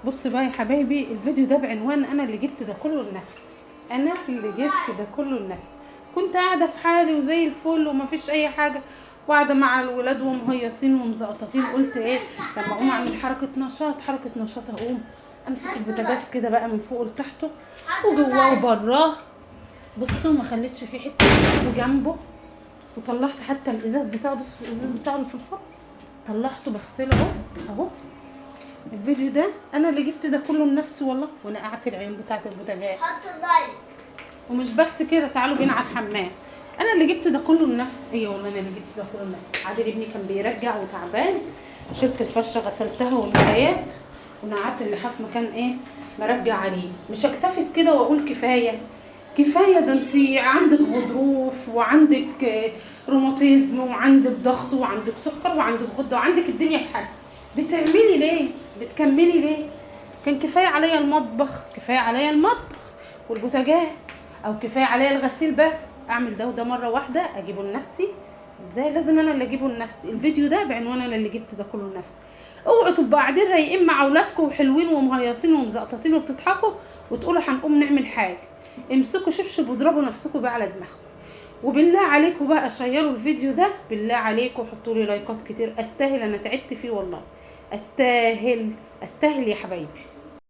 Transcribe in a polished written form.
بص بقى يا حبايبي، الفيديو ده بعنوان انا اللي جبت ده كله لنفسي. انا اللي جبت ده كله لنفسي. كنت قاعده في حالي وزي الفل ومفيش اي حاجه، وقاعده مع الولاد ومهيصين ومزقططين. قلت ايه لما اقوم اعمل حركه نشاط، اقوم امسك البوتاجاز كده بقى من فوق لتحته وجواه وبراه. بصوا ما خليتش فيه حته وجنبه، وطلعت حتى الازاز بتاعه. بصوا الازاز بتاعه اللي في الفرن طلعته بغسله اهو. الفيديو ده انا اللي جبت ده كله لنفسي والله، ونقعت العين بتاعه البوتاجاز. حط لايك. ومش بس كده، تعالوا بينا على الحمام. انا اللي جبت ده كله لنفسي. ايه والله انا اللي جبت ده كله لنفسي. عادل ابني كان بيرجع وتعبان، شلت الفرشه غسلتها والمرايات ونقعت اللحاف مكان ايه مرجع عليه. مش هكتفي بكده واقول كفايه ده انت عندك غضروف وعندك روماتيزم وعندك ضغط وعندك سكر وعندك غده وعندك الدنيا بحالها. بتعملي ليه؟ بتكملي ليه؟ كان كفايه عليا المطبخ والبوتاجاز، او كفايه عليا الغسيل بس. اعمل ده وده مره واحده اجيبه لنفسي؟ ازاي؟ لازم انا اللي اجيبه لنفسي. الفيديو ده بعنوان انا اللي جبت ده كله لنفسي. اوعوا تبقوا قاعدين رايقين مع اولادكم وحلوين ومهيصين ومزقططين وبتضحكوا وتقولوا هنقوم نعمل حاجه. امسكوا شبشب واضربوا نفسكم بقى على دماغكم. وبالله عليكم بقى شيروا الفيديو ده، بالله عليكم حطوا لي لايكات كتير. استاهل، انا تعبت فيه والله. استاهل يا حبايبي.